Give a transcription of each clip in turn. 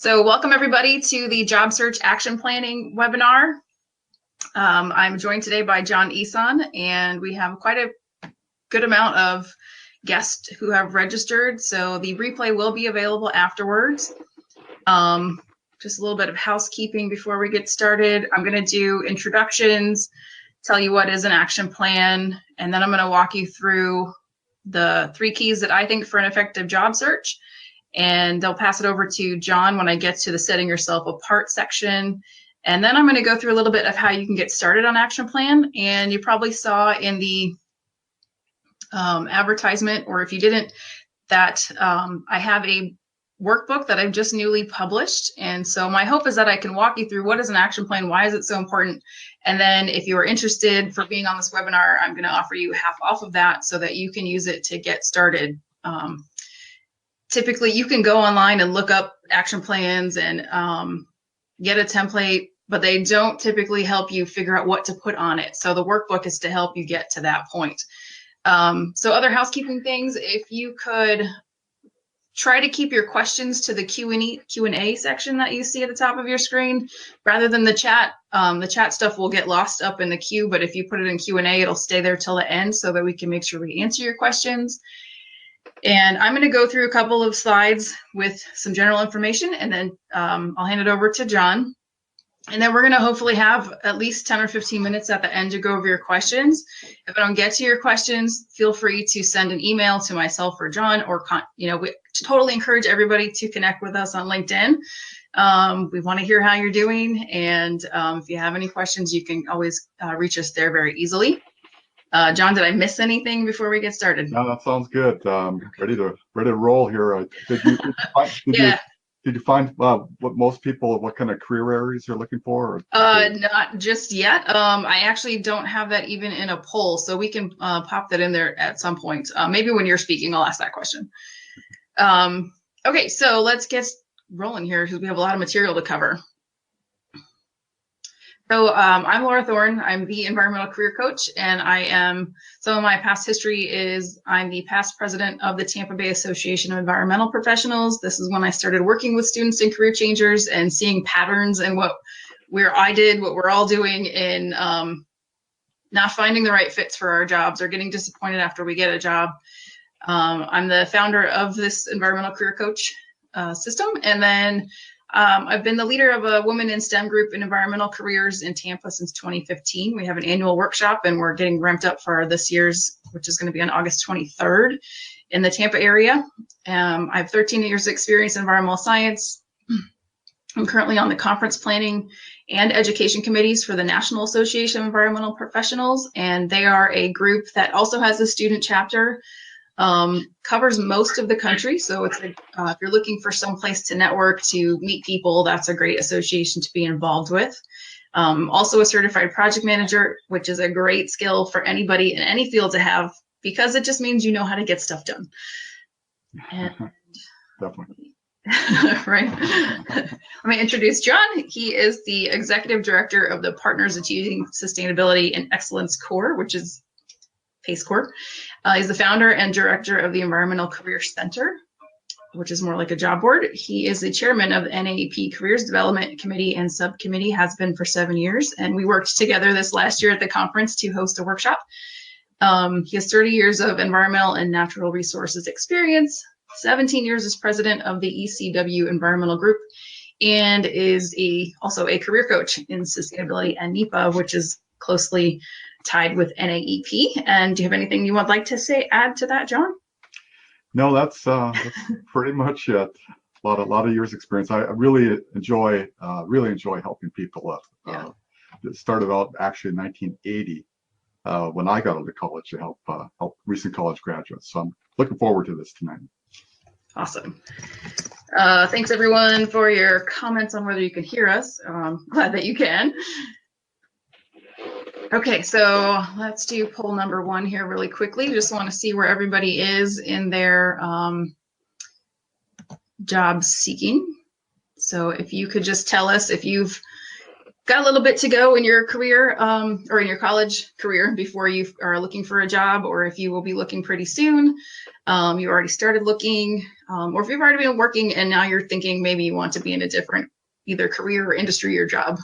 So welcome everybody to the Job Search Action Planning webinar. I'm joined today by John Esson, and we have quite a good amount of guests who have registered. So the replay will be available afterwards. Just a little bit of housekeeping before we get started. I'm going to do introductions, tell you what is an action plan, and then I'm going to walk you through the 3 keys that I think for an effective job search. And I'll pass it over to John when I get to the setting yourself apart section. And then I'm going to go through a little bit of how you can get started on action plan. And you probably saw in the advertisement, or if you didn't, that I have a workbook that I've just newly published. And so my hope is that I can walk you through what is an action plan, why is it so important? And then if you are interested for being on this webinar, I'm going to offer you half off of that so that you can use it to get started. Typically, you can go online and look up action plans and get a template, but they don't typically help you figure out what to put on it. So the workbook is to help you get to that point. So other housekeeping things, if you could try to keep your questions to the Q&A section that you see at the top of your screen, rather than the chat. The chat stuff will get lost up in the queue, but if you put it in Q&A, it'll stay there till the end so that we can make sure we answer your questions. And I'm going to go through a couple of slides with some general information, and then I'll hand it over to John. And then we're going to hopefully have at least 10 or 15 minutes at the end to go over your questions. If I don't get to your questions, feel free to send an email to myself or John, or we totally encourage everybody to connect with us on LinkedIn. We want to hear how you're doing, and if you have any questions, you can always reach us there very easily. John, did I miss anything before we get started? No, that sounds good. Ready to roll here. Did you find what most people, what kind of career areas you're looking for? Not just yet. I actually don't have that even in a poll, so we can pop that in there at some point. Maybe when you're speaking, I'll ask that question. Okay, so let's get rolling here because we have a lot of material to cover. So I'm Laura Thorne. I'm the environmental career coach, and some of my past history is I'm the past president of the Tampa Bay Association of Environmental Professionals. This is when I started working with students and career changers and seeing patterns and what we're all doing in not finding the right fits for our jobs or getting disappointed after we get a job. I'm the founder of this environmental career coach system, and then I've been the leader of a women in STEM group in environmental careers in Tampa since 2015. We have an annual workshop, and we're getting ramped up for this year's, which is going to be on August 23rd in the Tampa area. I have 13 years of experience in environmental science. I'm currently on the conference planning and education committees for the National Association of Environmental Professionals, and they are a group that also has a student chapter. Covers most of the country, so it's if you're looking for some place to network, to meet people, that's a great association to be involved with. Also a certified project manager, which is a great skill for anybody in any field to have, because it just means you know how to get stuff done. And definitely. Right. Let me introduce John. He is the executive director of the Partners Achieving Sustainability and Excellence Corps, which is PACE Corps. He's the founder and director of the Environmental Career Center, which is more like a job board. He is the chairman of the NAEP Careers Development Committee and Subcommittee, has been for 7 years. And we worked together this last year at the conference to host a workshop. He has 30 years of environmental and natural resources experience, 17 years as president of the ECW Environmental Group, and is also a career coach in sustainability and NEPA, which is closely tied with NAEP. And do you have anything you would like to add to that, John? No, that's pretty much it. A lot of years experience. I really enjoy helping people. It started out actually in 1980 when I got into college to help recent college graduates. So I'm looking forward to this tonight. Awesome. Thanks everyone for your comments on whether you can hear us. Glad that you can. Okay, so let's do poll number 1 here really quickly. Just want to see where everybody is in their job seeking. So if you could just tell us if you've got a little bit to go in your career or in your college career before you are looking for a job, or if you will be looking pretty soon. you already started looking, or if you've already been working and now you're thinking maybe you want to be in a different either career or industry or job.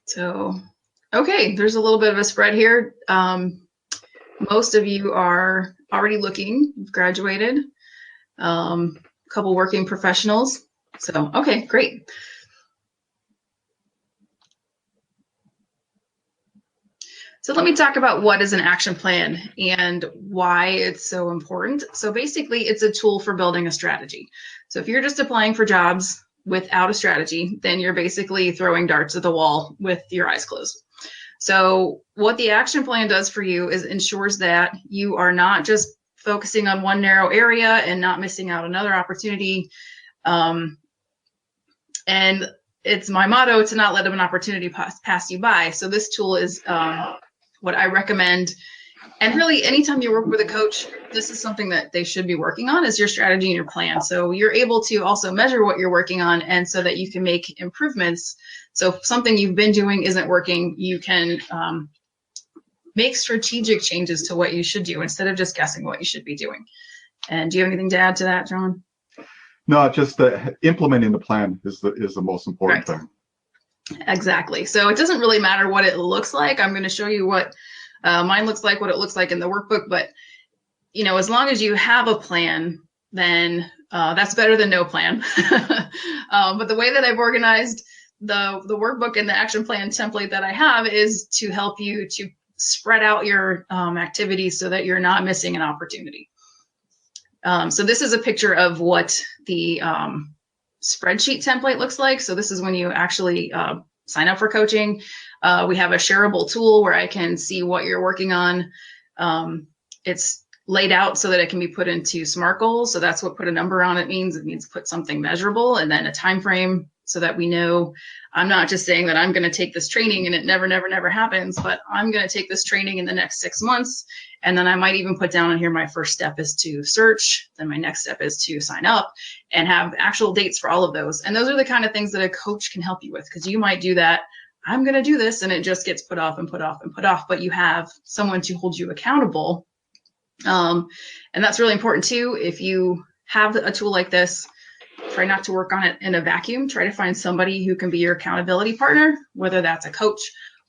So, okay, there's a little bit of a spread here. Most of you are already looking, graduated, a couple working professionals. So, okay, great. So let me talk about what is an action plan and why it's so important. So basically, it's a tool for building a strategy. So if you're just applying for jobs without a strategy, then you're basically throwing darts at the wall with your eyes closed. So what the action plan does for you is ensures that you are not just focusing on one narrow area and not missing out another opportunity. And it's my motto to not let an opportunity pass you by. So this tool is what I recommend. And really, anytime you work with a coach, this is something that they should be working on, is your strategy and your plan. So you're able to also measure what you're working on, and so that you can make improvements. So if something you've been doing isn't working, you can make strategic changes to what you should do instead of just guessing what you should be doing. And do you have anything to add to that, John? No, just implementing the plan is the most important thing. Exactly. So it doesn't really matter what it looks like. I'm going to show you what mine looks like, what it looks like in the workbook. But, you know, as long as you have a plan, then that's better than no plan. But the way that I've organized the workbook and the action plan template that I have is to help you to spread out your activities so that you're not missing an opportunity. So this is a picture of what the spreadsheet template looks like. So this is when you actually sign up for coaching. We have a shareable tool where I can see what you're working on. It's laid out so that it can be put into SMART goals. So that's what put a number on it means. It means put something measurable, and then a time frame so that we know I'm not just saying that I'm going to take this training and it never happens, but I'm going to take this training in the next 6 months. And then I might even put down on here, my first step is to search. Then my next step is to sign up, and have actual dates for all of those. And those are the kind of things that a coach can help you with, because you might do that. I'm going to do this, and it just gets put off and put off and put off, but you have someone to hold you accountable. And that's really important too. If you have a tool like this, try not to work on it in a vacuum. Try to find somebody who can be your accountability partner, whether that's a coach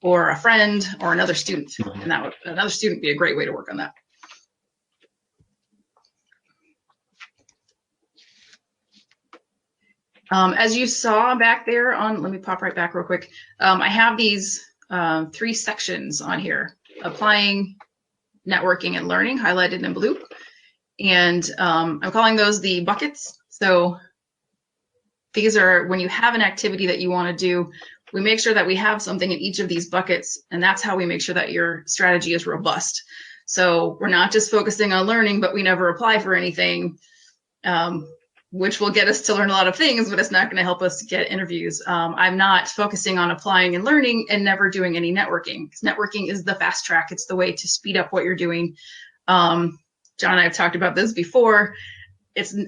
or a friend or another student. And that would, another student would be a great way to work on that. As you saw back there on, let me pop right back real quick. I have these 3 sections on here: applying, networking, and learning, highlighted in blue. And I'm calling those the buckets. So these are when you have an activity that you want to do, we make sure that we have something in each of these buckets, and that's how we make sure that your strategy is robust. So we're not just focusing on learning, but we never apply for anything, which will get us to learn a lot of things, but it's not going to help us get interviews. I'm not focusing on applying and learning and never doing any networking. Networking is the fast track. It's the way to speed up what you're doing. John and I have talked about this before.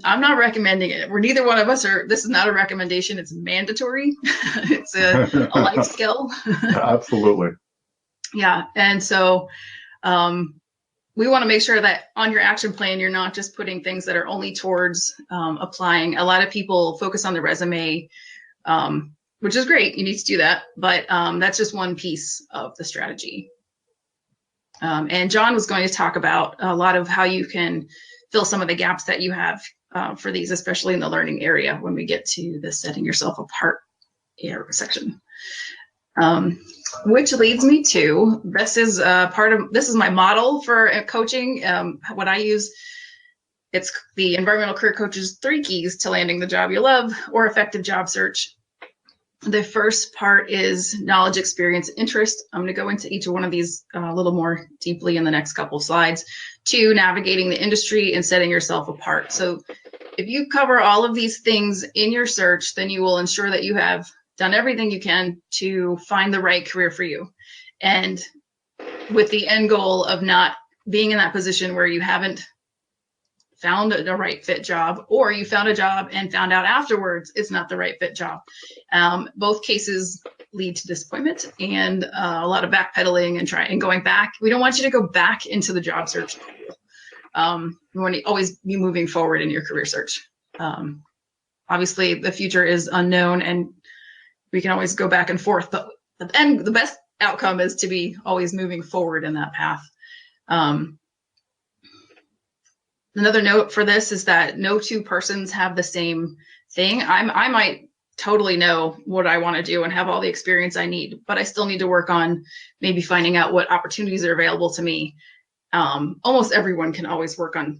I'm not recommending it. We're neither one of us are. This is not a recommendation. It's mandatory. It's a life skill. Absolutely. Yeah. And so we want to make sure that on your action plan, you're not just putting things that are only towards applying. A lot of people focus on the resume, which is great. You need to do that. But that's just one piece of the strategy. And John was going to talk about a lot of how you can fill some of the gaps that you have for these, especially in the learning area when we get to the setting yourself apart section. Which leads me to, this is this is my model for coaching. What I use, it's the Environmental Career Coach's 3 keys to landing the job you love or effective job search. The first part is knowledge, experience, interest. I'm going to go into each one of these a little more deeply in the next couple of slides. 2, navigating the industry and setting yourself apart. So if you cover all of these things in your search, then you will ensure that you have done everything you can to find the right career for you. And with the end goal of not being in that position where you haven't found a right fit job, or you found a job and found out afterwards it's not the right fit job. Both cases lead to disappointment and a lot of backpedaling and going back. We don't want you to go back into the job search. You want to always be moving forward in your career search. Obviously, the future is unknown, and we can always go back and forth. But the best outcome is to be always moving forward in that path. Another note for this is that no two persons have the same thing. I might totally know what I want to do and have all the experience I need, but I still need to work on maybe finding out what opportunities are available to me. Almost everyone can always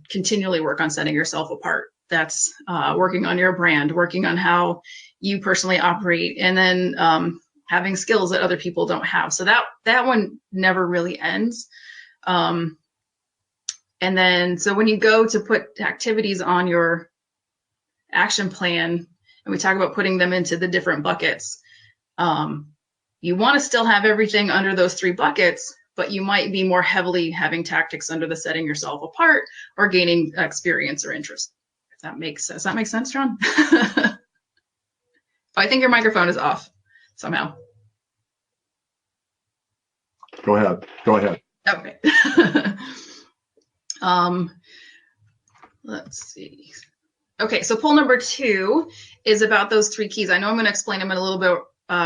continually work on setting yourself apart. That's working on your brand, working on how you personally operate, and then having skills that other people don't have. So that one never really ends. And then, so when you go to put activities on your action plan, and we talk about putting them into the different buckets, you want to still have everything under those 3 buckets, but you might be more heavily having tactics under the setting yourself apart or gaining experience or interest. Does that make sense, John? I think your microphone is off somehow. Go ahead. Okay. Let's see. Okay, so poll number 2 is about those 3 keys. I know I'm going to explain them in a little bit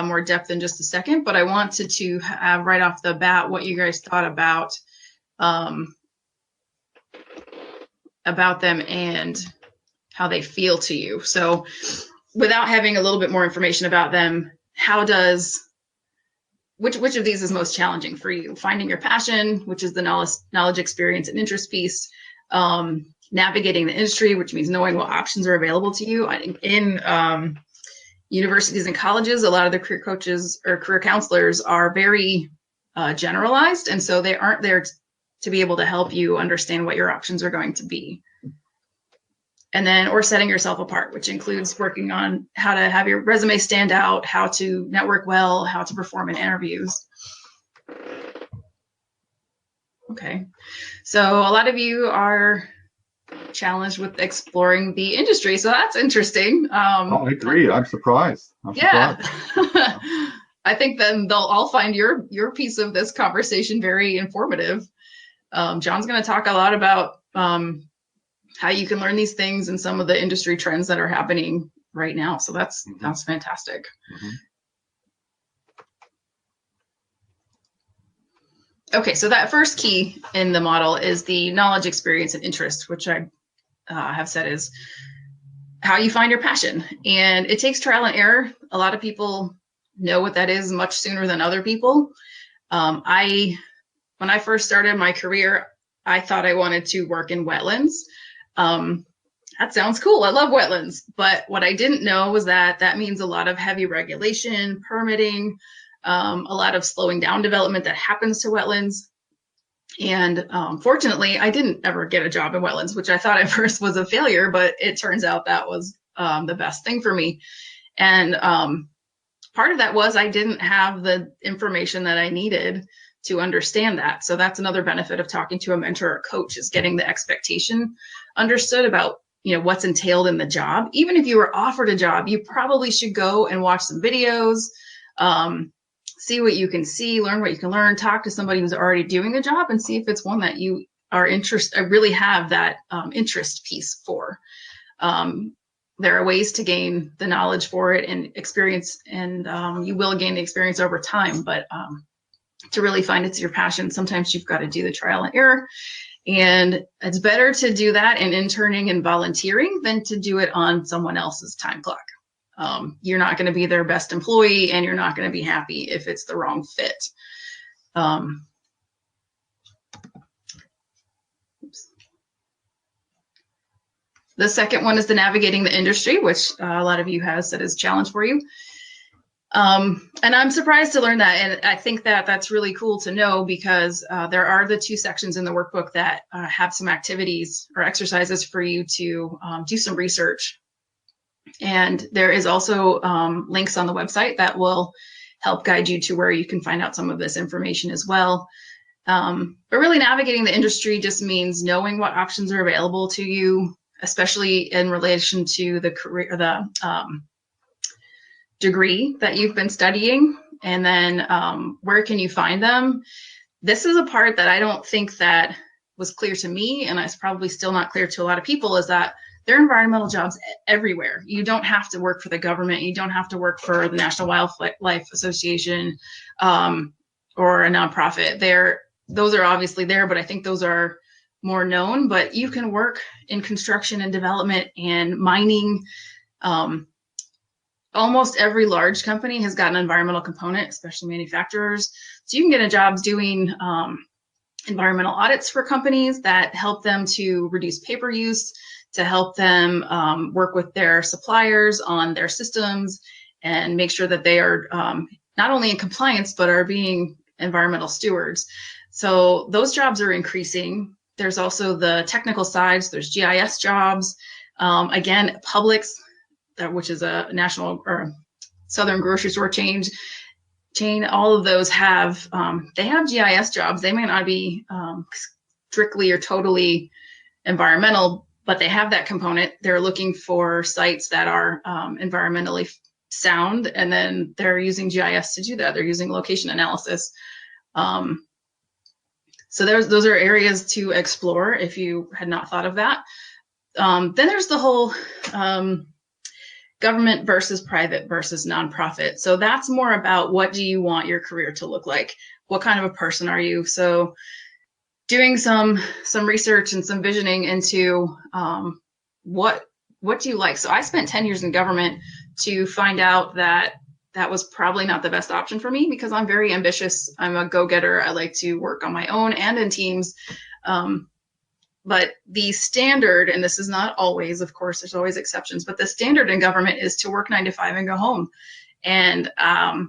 more depth in just a second, but I wanted to have right off the bat what you guys thought about them and how they feel to you. So without having a little bit more information about them, which of these is most challenging for you? Finding your passion, which is the knowledge, experience, and interest piece. Navigating the industry, which means knowing what options are available to you. In universities and colleges, a lot of the career coaches or career counselors are very generalized, and so they aren't there to be able to help you understand what your options are going to be. And then, or setting yourself apart, which includes working on how to have your resume stand out, how to network well, how to perform in interviews. Okay, so a lot of you are challenged with exploring the industry, so that's interesting. I agree. I'm surprised. Yeah. I think then they'll all find your piece of this conversation very informative. John's going to talk a lot about how you can learn these things and some of the industry trends that are happening right now. So that's fantastic. Okay, so that first key in the model is the knowledge, experience, and interest, which I have said is how you find your passion. And it takes trial and error. A lot of people know what that is much sooner than other people. When I first started my career, I thought I wanted to work in wetlands. That sounds cool. I love wetlands. But what I didn't know was that means a lot of heavy regulation, permitting, a lot of slowing down development that happens to wetlands. And fortunately, I didn't ever get a job in wetlands, which I thought at first was a failure, but it turns out that was the best thing for me. And part of that was I didn't have the information that I needed to understand that. So that's another benefit of talking to a mentor or coach, is getting the expectation understood about what's entailed in the job. Even if you were offered a job, you probably should go and watch some videos, see what you can see, learn what you can learn, talk to somebody who's already doing the job, and see if it's one that you are really have that interest piece for. There are ways to gain the knowledge for it and experience, and you will gain the experience over time. But to really find it's your passion, sometimes you've got to do the trial and error. And it's better to do that in interning and volunteering than to do it on someone else's time clock. You're not going to be their best employee, and you're not going to be happy if it's the wrong fit. The second one is the navigating the industry, which a lot of you have said is a challenge for you. And I'm surprised to learn that. And I think that that's really cool to know, because there are the 2 sections in the workbook that have some activities or exercises for you to do some research. And there is also links on the website that will help guide you to where you can find out some of this information as well. But really navigating the industry just means knowing what options are available to you, especially in relation to the career, the degree that you've been studying, and then where can you find them. This is a part that I don't think that was clear to me, and it's probably still not clear to a lot of people, is that there are environmental jobs everywhere. You don't have to work for the government. You don't have to work for the National Wildlife Association or a nonprofit. Those are obviously there, but I think those are more known. But you can work in construction and development and mining. Almost every large company has got an environmental component, especially manufacturers. So you can get a job doing environmental audits for companies that help them to reduce paper use, to help them work with their suppliers on their systems and make sure that they are not only in compliance, but are being environmental stewards. So those jobs are increasing. There's also the technical sides. There's GIS jobs. Again, Publix, which is a national or Southern grocery store chain, all of those have, they have GIS jobs. They may not be strictly or totally environmental, but they have that component. They're looking for sites that are environmentally sound, and then they're using GIS to do that. They're using location analysis. So those are areas to explore if you had not thought of that. Then there's the whole government versus private versus nonprofit. So that's more about what do you want your career to look like? What kind of a person are you? So doing some research and some visioning into what do you like? So I spent 10 years in government to find out that that was probably not the best option for me, because I'm very ambitious. I'm a go-getter. I like to work on my own and in teams. But the standard, and this is not always, of course, there's always exceptions, but the standard in government is to work 9 to 5 and go home. And I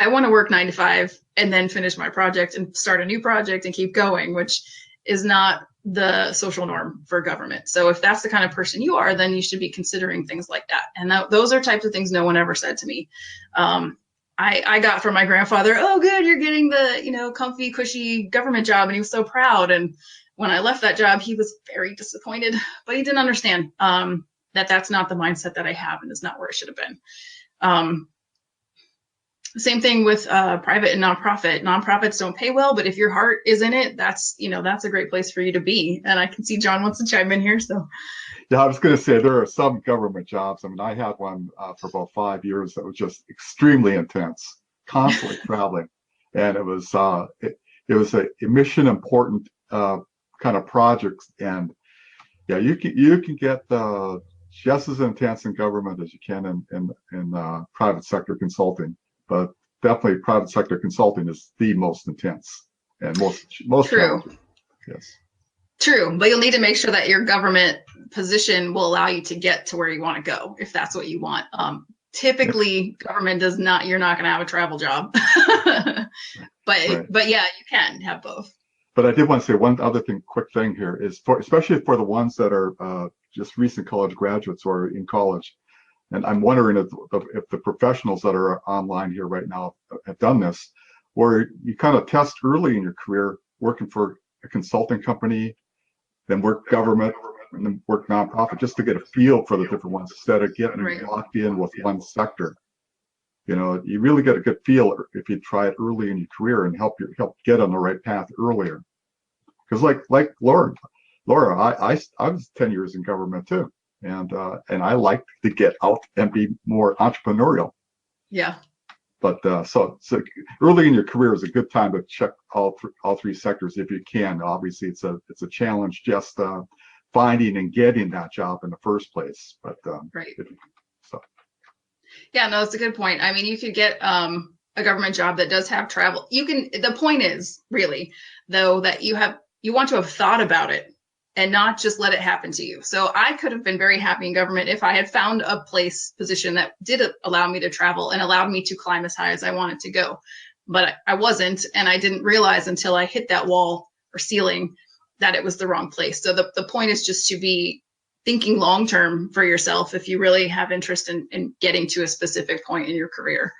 want to work 9 to 5 and then finish my project and start a new project and keep going, which is not the social norm for government. So if that's the kind of person you are, then you should be considering things like that. And those are types of things no one ever said to me. I got from my grandfather, oh, good, you're getting the, comfy, cushy government job. And he was so proud. And when I left that job, he was very disappointed, but he didn't understand that that's not the mindset that I have and is not where it should have been. Same thing with private and nonprofit. Nonprofits don't pay well, but if your heart is in it, that's a great place for you to be. And I can see John wants to chime in here. So, yeah, I was going to say there are some government jobs. I mean, I had one for about 5 years that was just extremely intense, constantly traveling, and it was a mission important kind of projects. And yeah, you can get just as intense in government as you can in private sector consulting. But definitely private sector consulting is the most intense and most true. challenging. Yes. True, but you'll need to make sure that your government position will allow you to get to where you want to go, if that's what you want. Typically, government does not. You're not going to have a travel job, but yeah, you can have both. But I did want to say one other quick thing here is especially for the ones that are just recent college graduates or in college. And I'm wondering if the professionals that are online here right now have done this, where you kind of test early in your career, working for a consulting company, then work government, and then work nonprofit, just to get a feel for the different ones instead of getting locked in with one sector. You really get a good feel if you try it early in your career and help get on the right path earlier. Because like Laura, I was 10 years in government too. And I like to get out and be more entrepreneurial. Yeah. But so early in your career is a good time to check all three sectors if you can. Obviously, it's a challenge just finding and getting that job in the first place. But right. Yeah, no, it's a good point. I mean, you could get a government job that does have travel. The point is really though that you want to have thought about it and not just let it happen to you. So I could have been very happy in government if I had found a position that did allow me to travel and allowed me to climb as high as I wanted to go. But I wasn't, and I didn't realize until I hit that wall or ceiling that it was the wrong place. So the point is just to be thinking long-term for yourself if you really have interest in getting to a specific point in your career.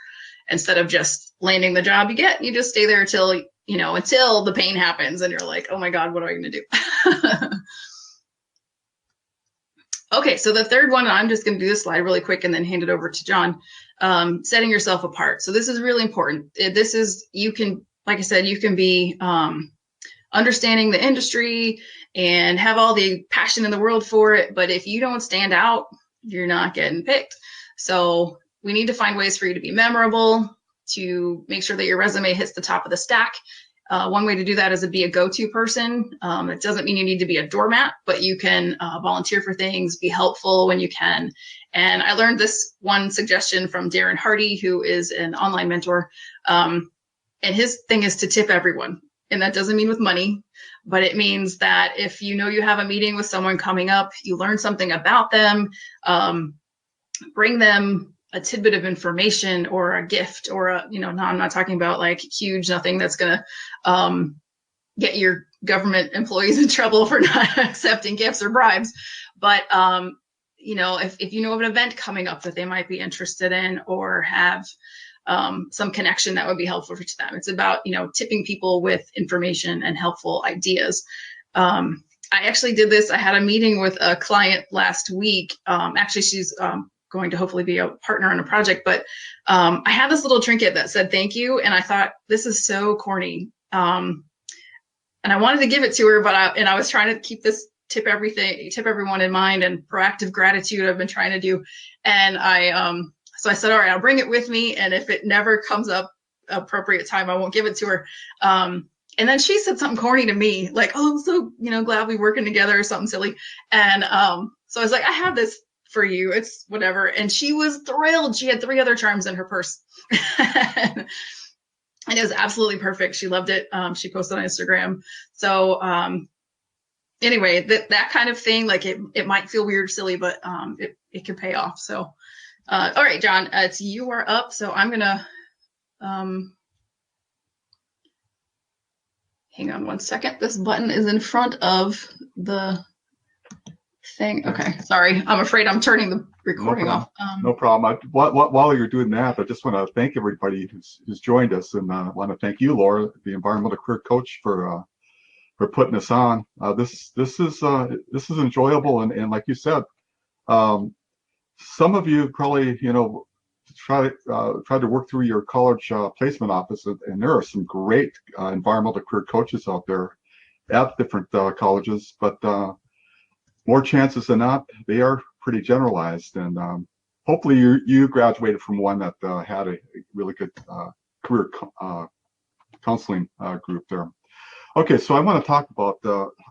instead of just landing the job you get. You just stay there until, until the pain happens and you're like, oh my God, what am I going to do? Okay, so the third one, I'm just going to do this slide really quick and then hand it over to John. Setting yourself apart. So this is really important. This is, you can, like I said, you can be understanding the industry and have all the passion in the world for it, but if you don't stand out, you're not getting picked. So we need to find ways for you to be memorable, to make sure that your resume hits the top of the stack. One way to do that is to be a go-to person. It doesn't mean you need to be a doormat, but you can volunteer for things, be helpful when you can. And I learned this one suggestion from Darren Hardy, who is an online mentor. And his thing is to tip everyone. And that doesn't mean with money, but it means that if you know you have a meeting with someone coming up, you learn something about them, bring them a tidbit of information or a gift or no, I'm not talking about like huge nothing that's going to get your government employees in trouble for not accepting gifts or bribes. But, if you know of an event coming up that they might be interested in or have some connection that would be helpful to them. It's about, tipping people with information and helpful ideas. I actually did this. I had a meeting with a client last week. Actually, she's going to hopefully be a partner on a project, but I had this little trinket that said thank you, and I thought this is so corny, and I wanted to give it to her, but I was trying to keep this tip everyone in mind, and proactive gratitude I've been trying to do, and so I said, all right, I'll bring it with me, and if it never comes up appropriate time, I won't give it to her. And then she said something corny to me, like, oh, I'm so glad we're working together, or something silly, and so I was like, I have this for you, it's whatever. And she was thrilled. She had 3 other charms in her purse. And it was absolutely perfect. She loved it. She posted on Instagram. So anyway, that kind of thing, like it might feel weird, silly, but it can pay off. So all right, John, you are up. So I'm gonna hang on one second. This button is in front of the thing. Okay, sorry. I'm afraid I'm turning the recording off. No problem. While you're doing that, I just want to thank everybody who's joined us, and I want to thank you, Laura, the environmental career coach, for putting this on. This is enjoyable, and like you said, some of you probably try to work through your college placement office, and there are some great environmental career coaches out there at different colleges, but more chances than not, they are pretty generalized, and hopefully you graduated from one that had a really good career counseling group there. Okay, so I want to talk about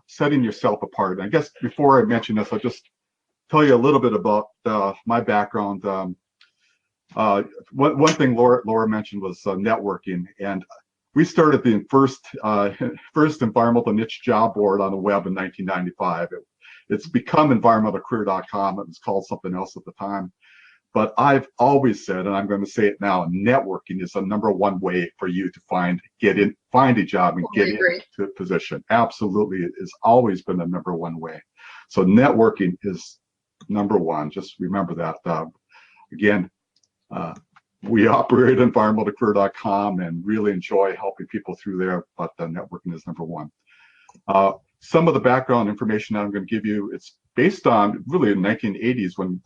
setting yourself apart. I guess before I mention this, I'll just tell you a little bit about my background. One thing Laura mentioned was networking, and we started the first environmental niche job board on the web in 1995. It's become environmentalcareer.com. It was called something else at the time. But I've always said, and I'm going to say it now, networking is the #1 way for you to find a job and get into a position. Absolutely, it has always been the #1 way. So networking is #1. Just remember that. Again, we operate environmentalcareer.com and really enjoy helping people through there, but networking is #1. Some of the background information that I'm going to give you, it's based on really in the 1980s when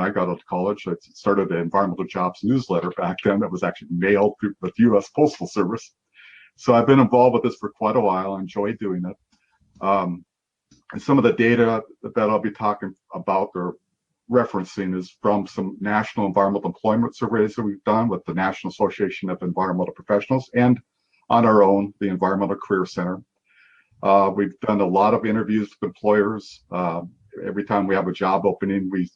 I got out of college. I started the Environmental Jobs newsletter back then that was actually mailed through the U.S. Postal Service. So I've been involved with this for quite a while. I enjoy doing it. And some of the data that I'll be talking about or referencing is from some national environmental employment surveys that we've done with the National Association of Environmental Professionals and on our own, the Environmental Career Center. We've done a lot of interviews with employers. Every time we have a job opening, we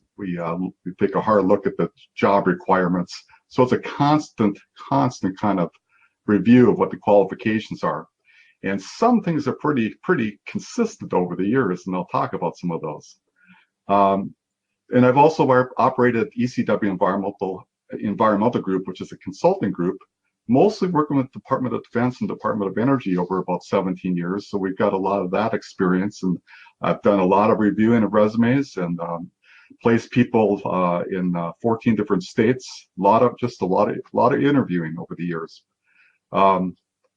take a hard look at the job requirements. So it's a constant kind of review of what the qualifications are. And some things are pretty consistent over the years, and I'll talk about some of those. And I've also operated ECW Environmental Group, which is a consulting group, mostly working with Department of Defense and Department of Energy over about 17 years. So we've got a lot of that experience, and I've done a lot of reviewing of resumes, and placed people in 14 different states. A lot of interviewing over the years. A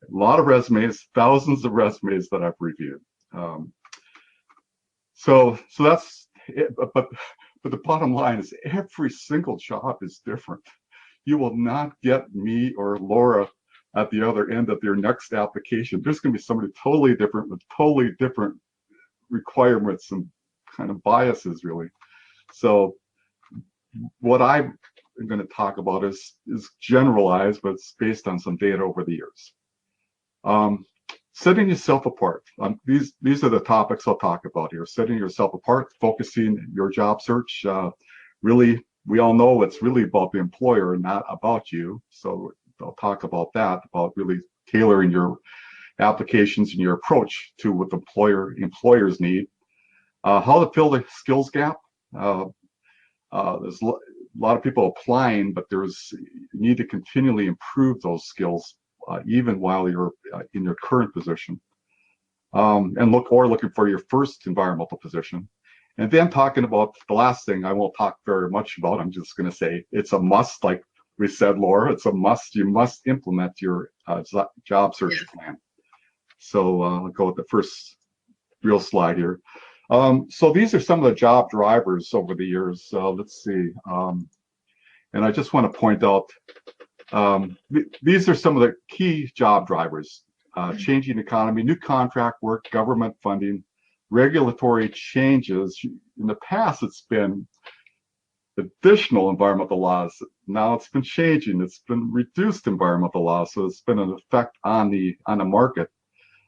lot of resumes, thousands of resumes that I've reviewed. So that's it. But the bottom line is every single job is different. You will not get me or Laura at the other end of their next application. There's going to be somebody totally different with totally different requirements and kind of biases, really. So what I'm going to talk about is generalized, but it's based on some data over the years. Setting yourself apart. These are the topics I'll talk about here. Setting yourself apart, focusing your job search. Really, we all know it's really about the employer, not about you. So I'll talk about that, about really tailoring your applications and your approach to what employers need. How to fill the skills gap. There's a lot of people applying, but you need to continually improve those skills even while you're in your current position, and looking for your first environmental position. And then talking about the last thing, I won't talk very much about. I'm just going to say it's a must, like we said, Laura. It's a must. You must implement your job search plan. So I'll go with the first real slide here. So these are some of the job drivers over the years. Let's see. And I just want to point out, these are some of the key job drivers. Changing economy, new contract work, government funding, regulatory changes. In the past, it's been additional environmental laws. Now it's been changing. It's been reduced environmental laws. So it's been an effect on the market.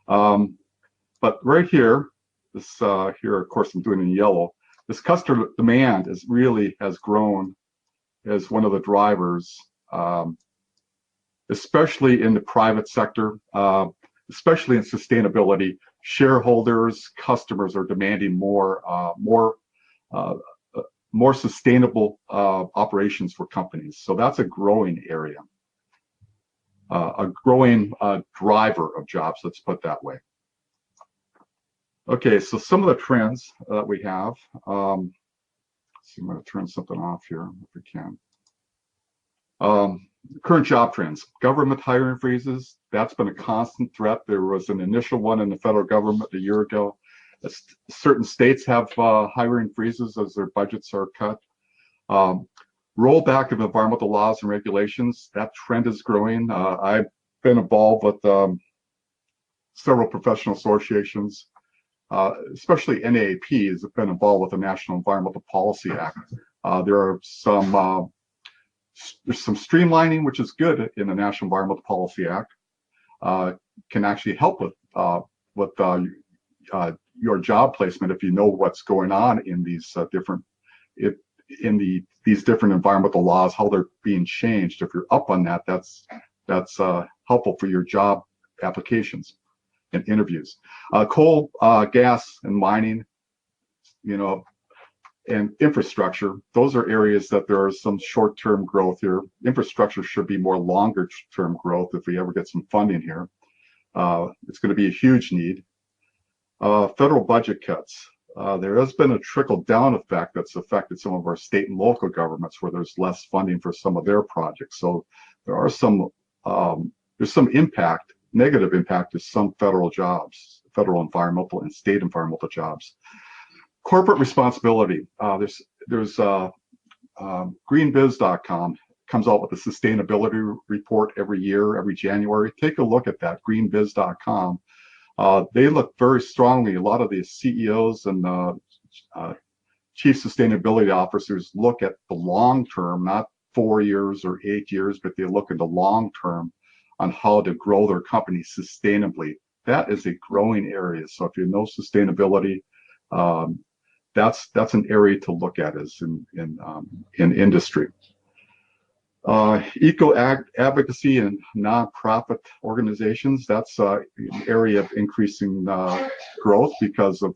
But right here, this here, of course, I'm doing in yellow. This customer demand has grown as one of the drivers, especially in the private sector, especially in sustainability. Shareholders, customers are demanding more sustainable operations for companies. So that's a growing area, a growing driver of jobs. Let's put it that way. Okay, so some of the trends that we have. Let's see, I'm going to turn something off here if we can. Current job trends. Government hiring freezes. That's been a constant threat. There was an initial one in the federal government a year ago. Certain states have hiring freezes as their budgets are cut. Rollback of environmental laws and regulations. That trend is growing. I've been involved with several professional associations. Especially NAAPs have been involved with the National Environmental Policy Act. There's some streamlining, which is good in the National Environmental Policy Act. Can actually help with your job placement if you know what's going on in these these different environmental laws, how they're being changed. If you're up on that, that's helpful for your job applications and interviews. Coal, gas, and mining, and infrastructure. Those are areas that there is some short-term growth here. Infrastructure should be more longer-term growth if we ever get some funding here. It's going to be a huge need. Federal budget cuts. There has been a trickle-down effect that's affected some of our state and local governments where there's less funding for some of their projects. So there are there's some impact, negative impact to some federal jobs, federal environmental and state environmental jobs. Corporate responsibility. There's greenbiz.com comes out with a sustainability report every year, every January. Take a look at that, greenbiz.com. They look very strongly. A lot of the CEOs and chief sustainability officers look at the long term, not 4 years or 8 years, but they look at the long term on how to grow their company sustainably. That is a growing area. So if you know sustainability, that's an area to look at as in industry. Eco advocacy and nonprofit organizations, that's an area of increasing growth because of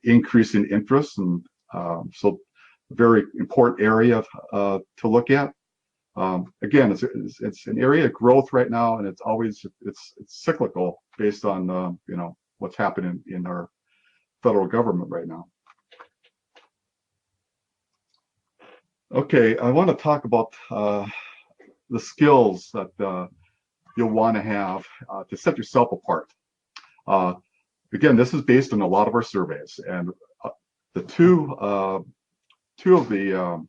increasing interest, and so a very important area to look at. Again, it's an area of growth right now, and it's cyclical based on what's happening in our federal government right now. Okay, I want to talk about the skills that you'll want to have to set yourself apart. Uh, Again, this is based on a lot of our surveys, and the two of the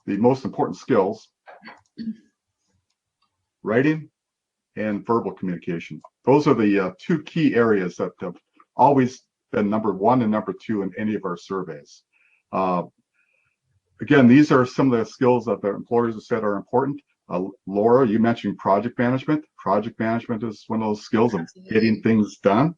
most important skills: writing and verbal communication. Those are the two key areas that have always been number one and number two in any of our surveys. Uh, Again, these are some of the skills that the employers have said are important. Laura, you mentioned project management. Project management is one of those skills of getting things done.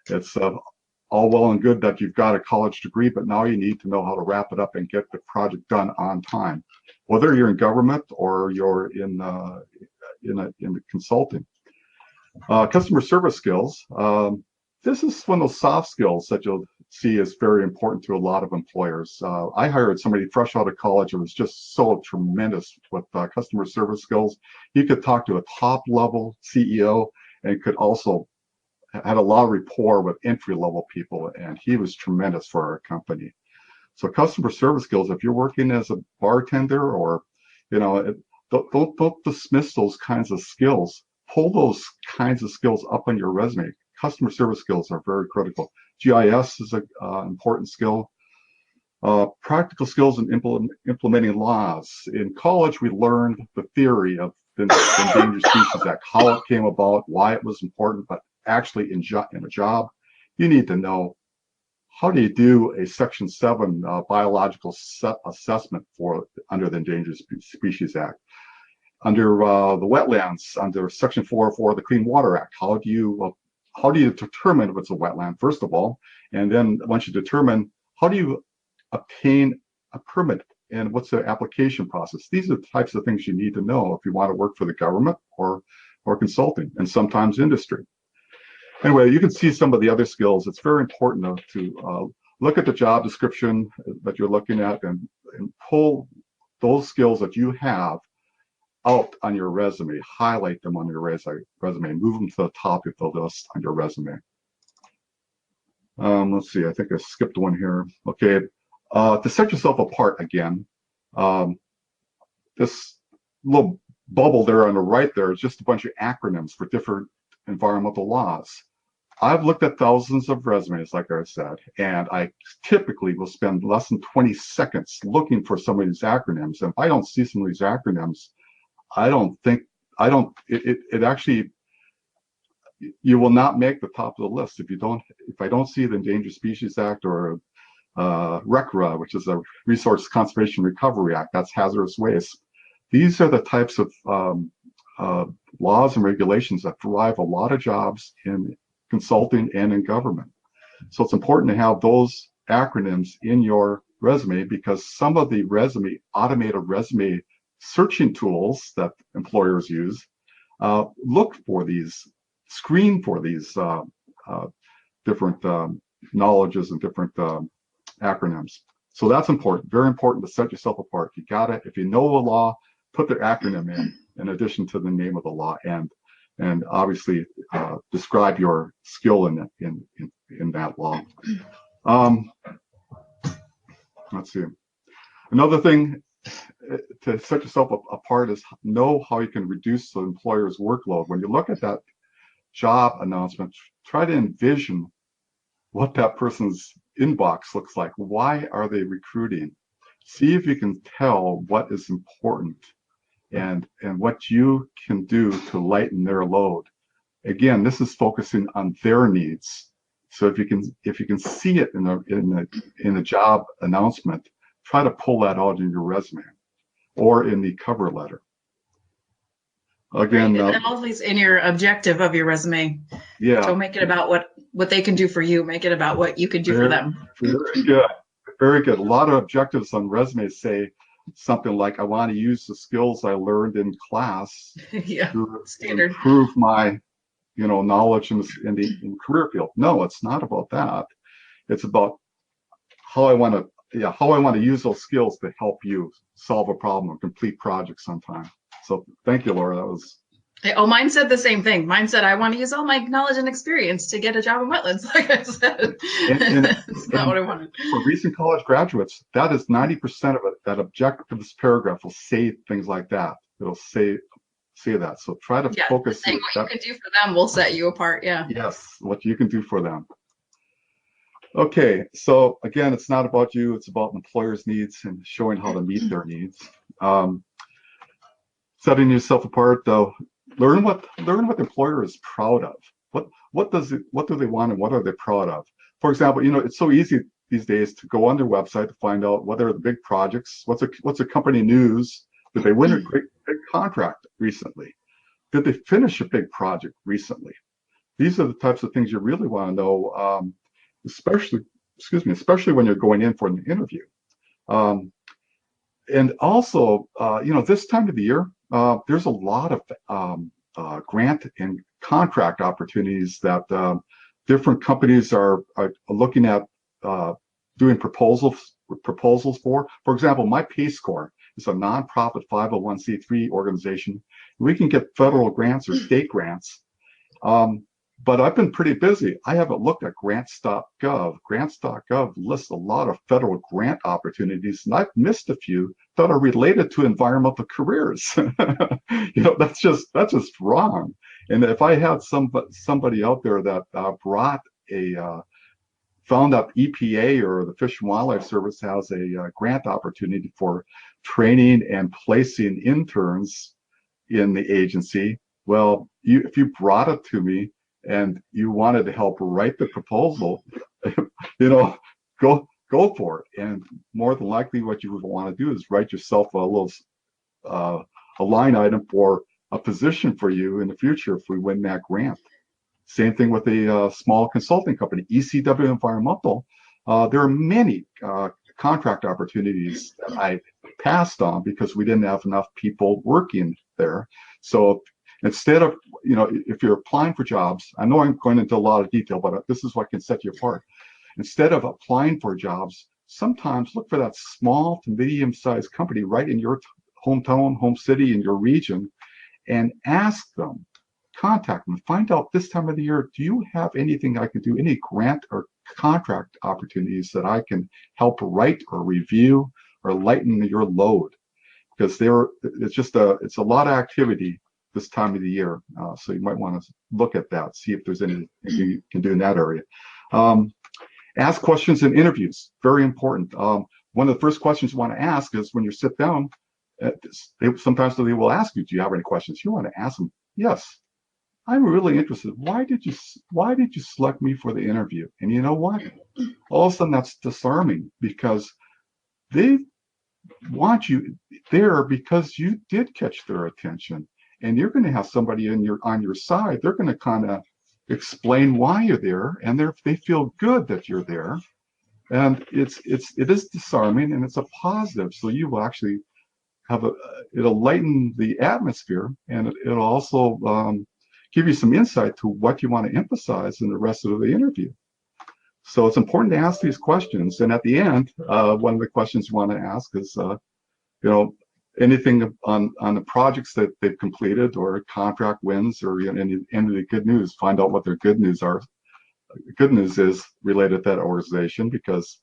It's all well and good that you've got a college degree, but now you need to know how to wrap it up and get the project done on time, whether you're in government or you're in the consulting. Customer service skills. This is one of those soft skills that you'll see is very important to a lot of employers. I hired somebody fresh out of college who was just so tremendous with customer service skills. He could talk to a top level CEO and could also had a lot of rapport with entry level people, and he was tremendous for our company. So customer service skills, if you're working as a bartender or, don't dismiss those kinds of skills. Pull those kinds of skills up on your resume. Customer service skills are very critical. GIS is an important skill. Practical skills in implementing laws. In college, we learned the theory of the Endangered Species Act, how it came about, why it was important, but actually in a job, you need to know how do you do a Section 7 biological assessment under the Endangered Species Act. Under the wetlands, under Section 404 of the Clean Water Act, how do you determine if it's a wetland, first of all, and then once you determine, how do you obtain a permit and what's the application process? These are the types of things you need to know if you want to work for the government or consulting, and sometimes industry. Anyway, you can see some of the other skills. It's very important to look at the job description that you're looking at and pull those skills that you have out on your resume, highlight them on your resume, move them to the top of the list on your resume. Let's see, I think I skipped one here. Okay, to set yourself apart again, this little bubble there on the right there is just a bunch of acronyms for different environmental laws. I've looked at thousands of resumes, like I said, and I typically will spend less than 20 seconds looking for some of these acronyms. And if I don't see some of these acronyms, it actually, you will not make the top of the list if I don't see the Endangered Species Act or RCRA, which is a Resource Conservation Recovery Act, that's hazardous waste. These are the types of laws and regulations that drive a lot of jobs in consulting and in government. So it's important to have those acronyms in your resume, because some of the automated resume searching tools that employers use look for these, screen for these different knowledges and different acronyms. So that's important, very important to set yourself apart. You gotta, if you know a law, put the acronym in addition to the name of the law, and obviously describe your skill in that law. Let's see. Another thing to set yourself apart is know how you can reduce the employer's workload. When you look at that job announcement, try to envision what that person's inbox looks like. Why are they recruiting? See if you can tell what is important and what you can do to lighten their load. Again, this is focusing on their needs. So if you can see it in the job announcement, try to pull that out in your resume or in the cover letter. Again, right. And all these in your objective of your resume. Yeah. Don't make it about what they can do for you. Make it about what you can do for them. Very good. Very good. A lot of objectives on resumes say something like, I want to use the skills I learned in class Yeah, to standard. improve my knowledge in the career field. No, it's not about that. It's about how I want to use those skills to help you solve a problem or complete projects on time. So thank you, Laura. That was Oh, mine said the same thing. Mine said, I want to use all my knowledge and experience to get a job in wetlands. Like I said, it's not what I wanted. For recent college graduates, that is 90% of it. That objectives paragraph will say things like that. It'll say that. So try to focus. Saying what you can do for them will set you apart. Yeah. Yes, what you can do for them. Okay, so again, it's not about you. It's about employers' needs and showing how to meet their needs. Setting yourself apart, though. Learn what the employer is proud of. What do they want and what are they proud of? For example, it's so easy these days to go on their website to find out what are the big projects, what's a company news. Did they win a big contract recently? Did they finish a big project recently? These are the types of things you really want to know, especially when you're going in for an interview. And also, this time of the year, there's a lot of grant and contract opportunities that different companies are looking at doing proposals for. For example, my Peace Corps is a nonprofit 501c3 organization. We can get federal grants or state grants. But I've been pretty busy. I haven't looked at grants.gov. Grants.gov lists a lot of federal grant opportunities, and I've missed a few that are related to environmental careers. That's just wrong. And if I had somebody out there that found out EPA or the Fish and Wildlife Service has a grant opportunity for training and placing interns in the agency, well, if you brought it to me and you wanted to help write the proposal, go for it. And more than likely, what you would want to do is write yourself a little a line item for a position for you in the future if we win that grant. Same thing with a small consulting company, ECW Environmental. There are many contract opportunities that I passed on because we didn't have enough people working there. So instead of, if you're applying for jobs, I know I'm going into a lot of detail, but this is what can set you apart. Instead of applying for jobs, sometimes look for that small to medium-sized company right in your hometown, home city, in your region, and ask them, contact them, find out this time of the year, do you have anything I can do, any grant or contract opportunities that I can help write or review or lighten your load? Because it's a lot of activity this time of the year. So you might want to look at that, see if there's anything you can do in that area. Ask questions in interviews, very important. One of the first questions you want to ask is when you sit down, sometimes they will ask you, do you have any questions? You want to ask them, yes, I'm really interested. Why did you select me for the interview? And you know what? All of a sudden that's disarming because they want you there because you did catch their attention. And you're going to have somebody on your side. They're going to kind of explain why you're there, and they feel good that you're there. And it is disarming, and it's a positive. So you will actually it'll lighten the atmosphere, and it'll also give you some insight to what you want to emphasize in the rest of the interview. So it's important to ask these questions. And at the end, one of the questions you want to ask is, anything on the projects that they've completed or contract wins or any of the good news. Find out what their good news are. Good news is related to that organization because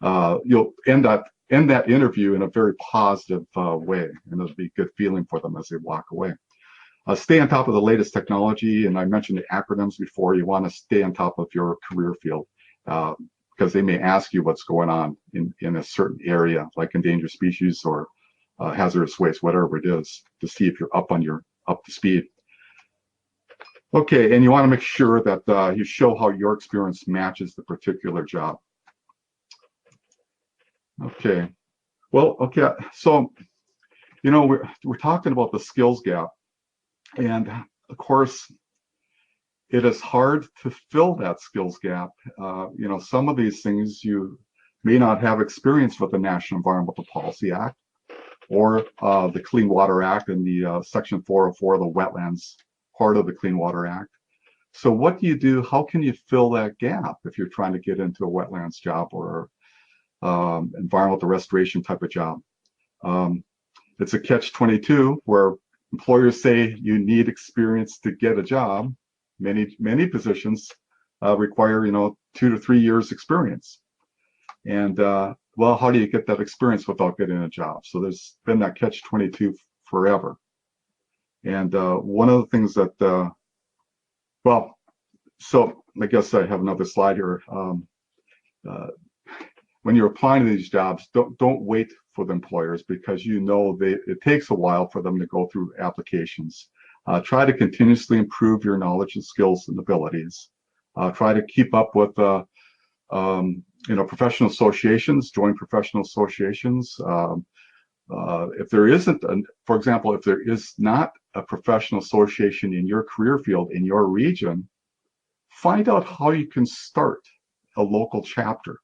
you'll end that interview in a very positive way, and it'll be a good feeling for them as they walk away. Stay on top of the latest technology, and I mentioned the acronyms before. You want to stay on top of your career field because they may ask you what's going on in a certain area, like endangered species or hazardous waste, whatever it is, to see if you're up to speed. Okay, and you want to make sure that you show how your experience matches the particular job. Okay, well, okay, so we're talking about the skills gap, and of course, it is hard to fill that skills gap. Some of these things you may not have experience with the National Environmental Policy Act or the Clean Water Act and the Section 404, the wetlands part of the Clean Water Act. So what do you do? How can you fill that gap if you're trying to get into a wetlands job or environmental restoration type of job? It's a catch-22 where employers say you need experience to get a job. Many positions require 2 to 3 years experience. And well, how do you get that experience without getting a job? So there's been that catch-22 forever. And one of the things that well, so I guess I have another slide here. When you're applying to these jobs, don't wait for the employers, because it takes a while for them to go through applications. Try to continuously improve your knowledge and skills and abilities. Try to keep up with professional associations. Join professional associations. If there isn't, for example, if there is not a professional association in your career field in your region, find out how you can start a local chapter.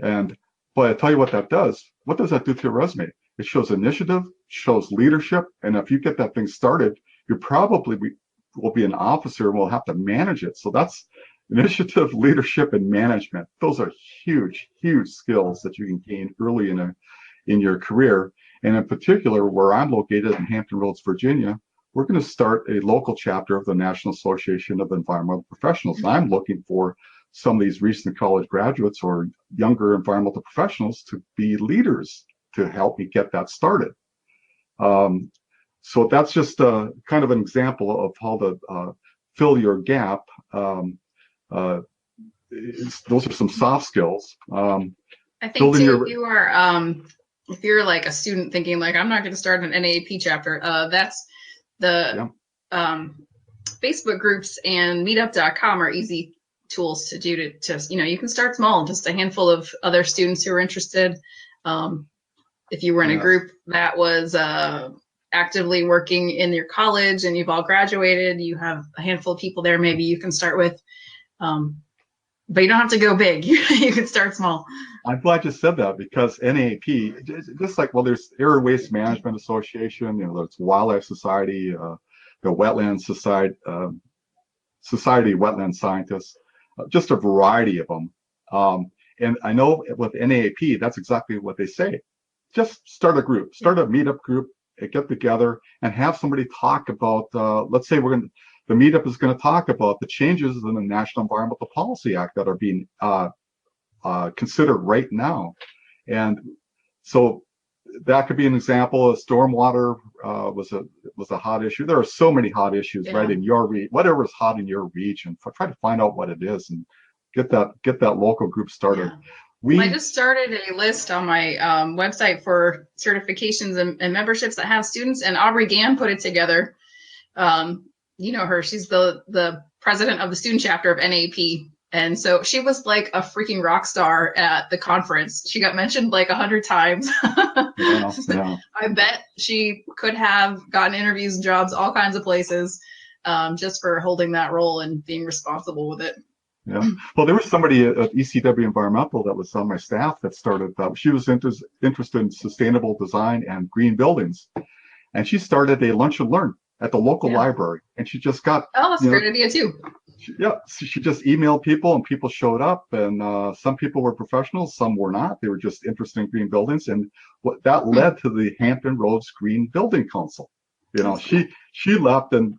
And boy, I tell you what that does. What does that do to your resume? It shows initiative, shows leadership, and if you get that thing started, you probably will be an officer and will have to manage it. So that's initiative, leadership, and management. Those are huge, huge skills that you can gain early in your career. And in particular, where I'm located in Hampton Roads, Virginia, we're going to start a local chapter of the National Association of Environmental Professionals. And I'm looking for some of these recent college graduates or younger environmental professionals to be leaders to help me get that started. So that's just kind of an example of how to fill your gap. Those are some soft skills. I think too, if you're like a student thinking like, I'm not going to start an NAAP chapter, that's the Facebook groups and meetup.com are easy tools to do to you can start small, just a handful of other students who are interested. If you were in a group that was actively working in your college and you've all graduated, you have a handful of people there maybe you can start with, but you don't have to go big. You can start small. I'm glad you said that, because NAP, just like, well, there's Air Waste Management Association, there's Wildlife Society, the Wetland Society, Society of Wetland Scientists, just a variety of them. And I know with NAAP, that's exactly what they say. Just start a group, start a meetup group, get together and have somebody talk about, let's say the meetup is going to talk about the changes in the National Environmental Policy Act that are being considered right now. And so that could be an example. Stormwater was a hot issue. There are so many hot issues right in your whatever is hot in your region. Try to find out what it is and get that local group started. I just started a list on my website for certifications and memberships that have students, and Aubrey Gann put it together. You know her. She's the president of the student chapter of NAP. And so she was like a freaking rock star at the conference. She got mentioned like 100 times. I bet she could have gotten interviews and jobs all kinds of places just for holding that role and being responsible with it. Yeah. Well, there was somebody at ECW Environmental that was on my staff that started. She was interested in sustainable design and green buildings. And she started a lunch and learn at the local library. And she just got... Oh, that's a great idea too. She just emailed people and people showed up, and some people were professionals, some were not. They were just interested in green buildings, and what that led to the Hampton Roads Green Building Council. She left, and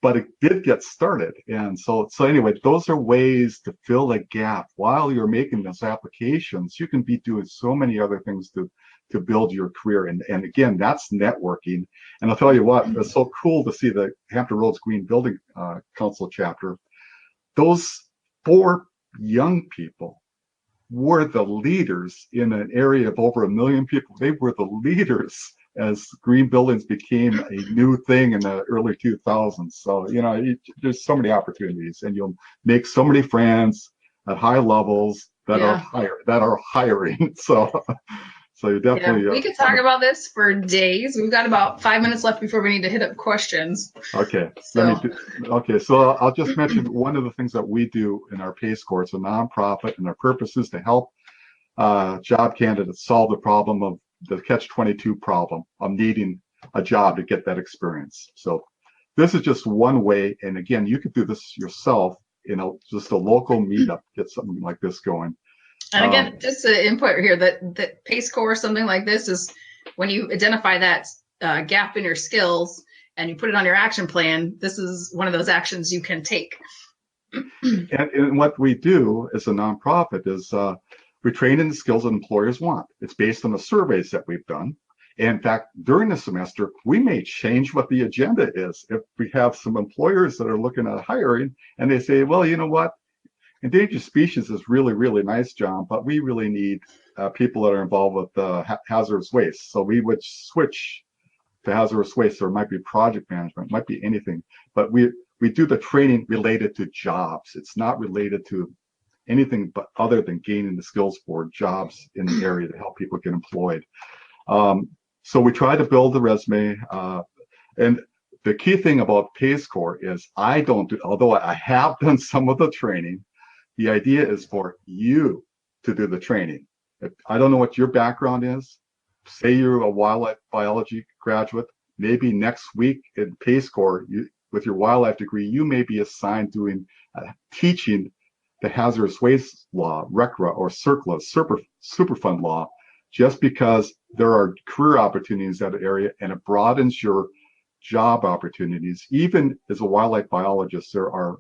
but it did get started. And so anyway, those are ways to fill a gap while you're making those applications. You can be doing so many other things to build your career. And again, that's networking. And I'll tell you what, it's so cool to see the Hampton Roads Green Building Council chapter. Those 4 young people were the leaders in an area of over 1 million people. They were the leaders as green buildings became a new thing in the early 2000s. So, there's so many opportunities, and you'll make so many friends at high levels that are hiring. So you definitely. We could talk about this for days. We've got about 5 minutes left before we need to hit up questions. Okay. So I'll just mention one of the things that we do in our PACE Corps. It's a nonprofit, and our purpose is to help job candidates solve the problem of the catch-22 problem of needing a job to get that experience. So this is just one way. And again, you could do this yourself, just a local meetup, get something like this going. And again, just to input here that PACE Corps, something like this, is when you identify that gap in your skills and you put it on your action plan, this is one of those actions you can take. And what we do as a nonprofit is we train in the skills that employers want. It's based on the surveys that we've done. And in fact, during the semester, we may change what the agenda is. If we have some employers that are looking at hiring and they say, well, you know what? Endangered species is really, really nice, John, but we really need people that are involved with hazardous waste. So we would switch to hazardous waste, or it might be project management, it might be anything. But we do the training related to jobs. It's not related to anything but other than gaining the skills for jobs in the area to help people get employed. So we try to build a resume. And the key thing about PACE Corps is I don't do, although I have done some of the training, the idea is for you to do the training. I don't know what your background is. Say you're a wildlife biology graduate. Maybe next week in PACE Corps, with your wildlife degree, you may be assigned doing teaching the hazardous waste law, RCRA, or CERCLA, Superfund law, just because there are career opportunities in that area and it broadens your job opportunities. Even as a wildlife biologist, there are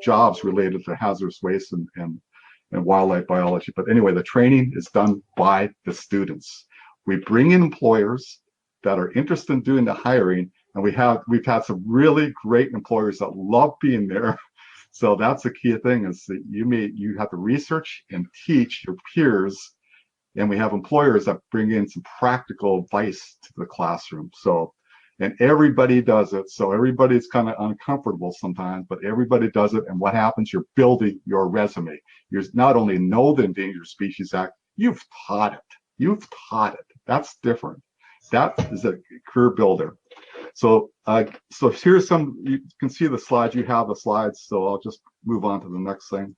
jobs related to hazardous waste and wildlife biology. But anyway, the training is done by the students. We bring in employers that are interested in doing the hiring, and we've had some really great employers that love being there. So that's the key thing, is that you have to research and teach your peers, and we have employers that bring in some practical advice to the classroom. So, and everybody does it. So everybody's kind of uncomfortable sometimes, but everybody does it. And what happens? You're building your resume. You not only know the Endangered Species Act, you've taught it. You've taught it. That's different. That is a career builder. So, so here's some, you can see the slides. You have the slides, so I'll just move on to the next thing.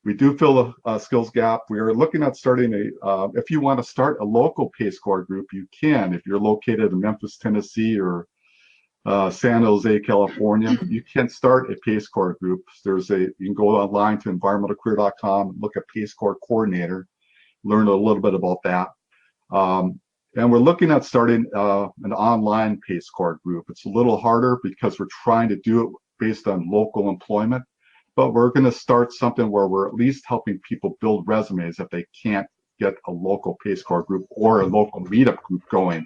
We do fill a skills gap. We are looking at starting if you want to start a local PACE Corps group, you can. If you're located in Memphis, Tennessee, or San Jose, California, you can start a PACE Corps group. You can go online to environmentalcareer.com, look at PACE Corps coordinator, learn a little bit about that. And we're looking at starting an online PACE Corps group. It's a little harder because we're trying to do it based on local employment, but we're going to start something where we're at least helping people build resumes if they can't get a local PACE Corps group or a local meetup group going.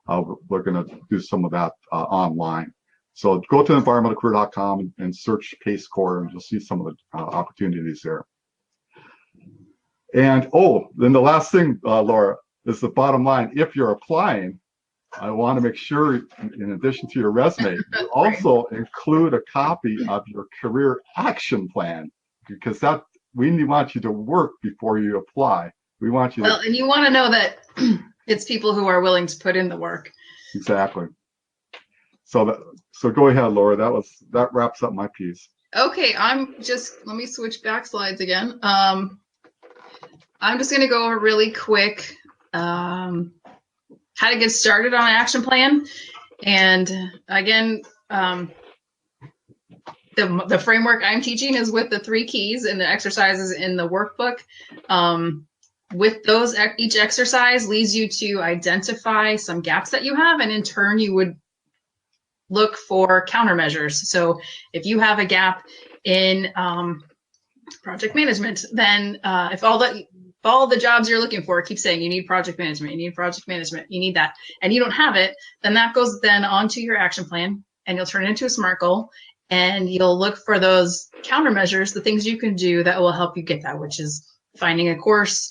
We're going to do some of that online. So go to environmentalcareer.com and search PACE Corps, and you'll see some of the opportunities there. And then the last thing, Laura, is the bottom line. If you're applying, I want to make sure, in addition to your resume, you also include a copy of your career action plan, because we want you to work before you apply. We want you and you want to know that it's people who are willing to put in the work. Exactly. So go ahead, Laura. That wraps up my piece. Okay, let me switch back slides again. I'm just going to go over really quick how to get started on an action plan. And again, the framework I'm teaching is with the 3 keys and the exercises in the workbook. With those, each exercise leads you to identify some gaps that you have, and in turn you would look for countermeasures. So if you have a gap in project management, then if all the jobs you're looking for keep saying you need project management, you need project management, you need that, and you don't have it, then that goes then onto your action plan, and you'll turn it into a SMART goal, and you'll look for those countermeasures, the things you can do that will help you get that, which is finding a course,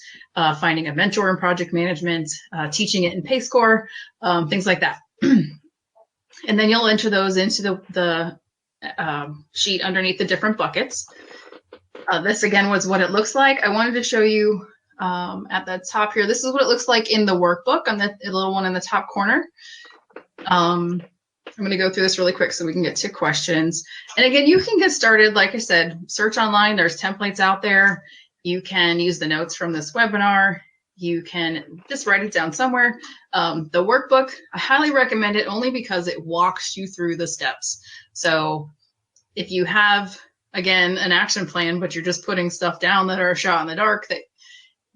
finding a mentor in project management, teaching it in PACE Corps, things like that. And then you'll enter those into the sheet underneath the different buckets. This again was what it looks like. I wanted to show you at the top here. This is what it looks like in the workbook on the little one in the top corner. I'm going to go through this really quick so we can get to questions. And again, you can get started. Like I said, search online. There's templates out there. You can use the notes from this webinar. You can just write it down somewhere. The workbook, I highly recommend it only because it walks you through the steps. So if you have, again, an action plan, but you're just putting stuff down that are a shot in the dark,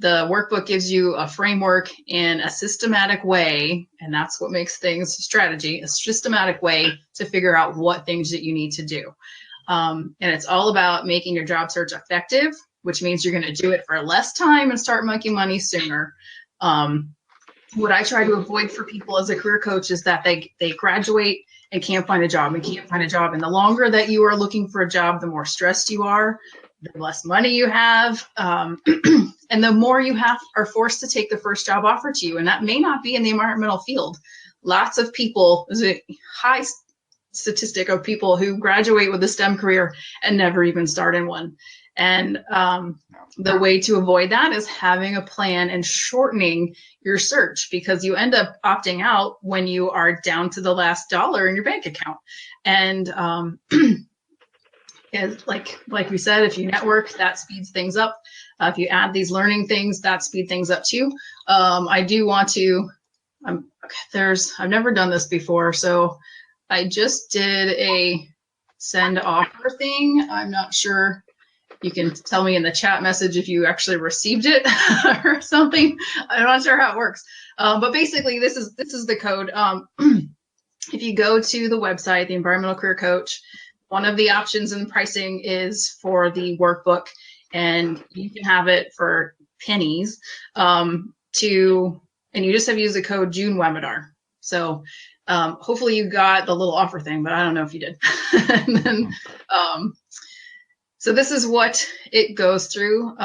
the workbook gives you a framework in a systematic way, and that's what makes things strategy, a systematic way to figure out what things that you need to do. And it's all about making your job search effective, which means you're going to do it for less time and start making money sooner. What I try to avoid for people as a career coach is that they graduate and can't find a job and can't find a job. And the longer that you are looking for a job, the more stressed you are, the less money you have, and the more you are forced to take the first job offered to you. And that may not be in the environmental field. Lots of people, there's a high statistic of people who graduate with a STEM career and never even start in one. And the way to avoid that is having a plan and shortening your search, because you end up opting out when you are down to the last dollar in your bank account. And like we said, if you network, that speeds things up. If you add these learning things, that speed things up too. I do want to, I've never done this before, so I just did a send offer thing. I'm not sure. You can tell me in the chat message if you actually received it or something. I'm not sure how it works. But basically, this is the code. If you go to the website, the Environmental Career Coach, one of the options in pricing is for the workbook, and you can have it for pennies. And you just have to use the code June webinar. So hopefully you got the little offer thing, but I don't know if you did. And then, so this is what it goes through.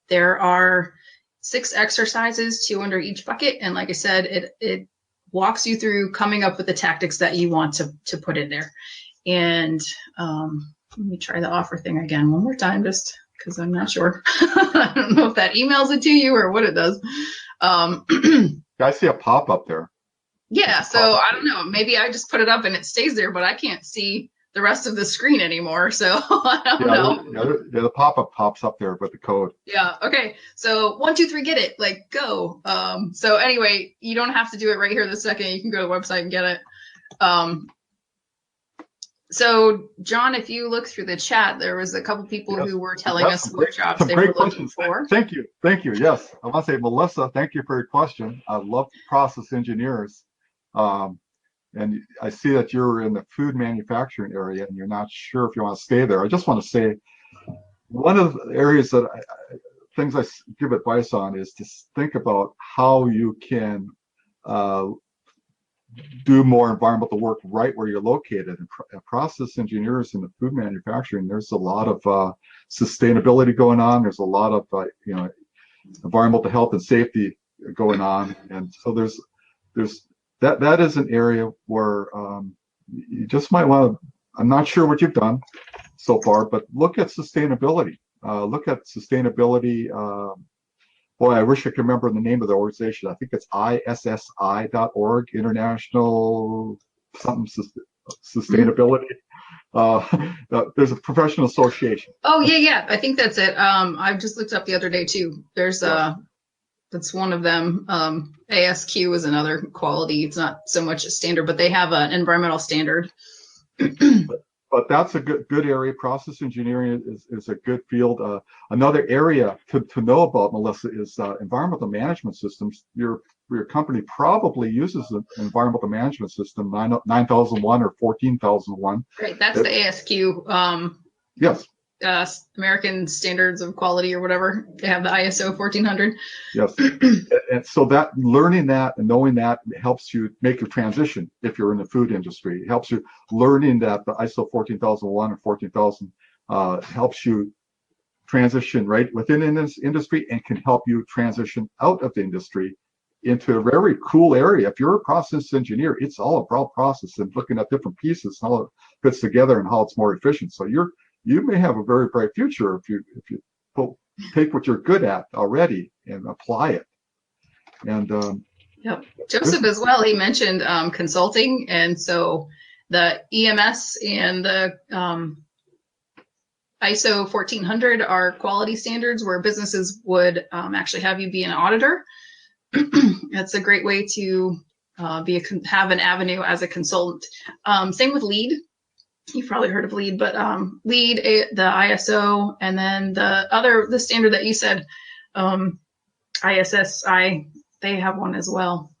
There are 6 exercises, 2 under each bucket. And like I said, it walks you through coming up with the tactics that you want to put in there. And let me try the offer thing again one more time, just because I'm not sure. I don't know if that emails it to you or what it does. I see a pop-up there. Yeah, so I don't know. Maybe I just put it up and it stays there, but I can't see the rest of the screen anymore. So I don't know. The pop-up pops up there with the code. Yeah. Okay. So 1, 2, 3, get it. Like, go. So anyway, you don't have to do it right here this second. You can go to the website and get it. So John, if you look through the chat, there was a couple people who were telling us what jobs they were looking for. Thank you. Yes. I want to say, Melissa, thank you for your question. I love process engineers. And I see that you're in the food manufacturing area and you're not sure if you want to stay there. I just want to say, one of the areas that things I give advice on is to think about how you can do more environmental work right where you're located. And process engineers in the food manufacturing, there's a lot of sustainability going on. There's a lot of environmental health and safety going on, and so there's that is an area where you just might want to. I'm not sure what you've done so far, but look at sustainability. Boy, I wish I could remember the name of the organization. I think it's issi.org, International something Sustainability. There's a professional association. Oh, yeah. I think that's it. I just looked up the other day too. There's that's one of them. ASQ is another quality. It's not so much a standard, but they have an environmental standard. But that's a good area. Process engineering is a good field. Another area to know about, Melissa, is environmental management systems. Your company probably uses an environmental management system, 9001 or 14001. Right, that's the ASQ. Yes. American Standards of Quality or whatever. They have the ISO 1400. Yes. And so that learning that and knowing that helps you make a transition if you're in the food industry. It helps you learning that the ISO 14001 or 14000 helps you transition right within this industry and can help you transition out of the industry into a very cool area. If you're a process engineer, it's all about process and looking at different pieces and how it fits together and how it's more efficient. So you may have a very bright future if you take what you're good at already and apply it. And yep. Joseph as well, he mentioned consulting, and so the EMS and the ISO 1400 are quality standards where businesses would actually have you be an auditor. That's a great way to have an avenue as a consultant. Same with LEED. You've probably heard of LEED, but LEED, the ISO, and then the standard that you said, ISSI, they have one as well.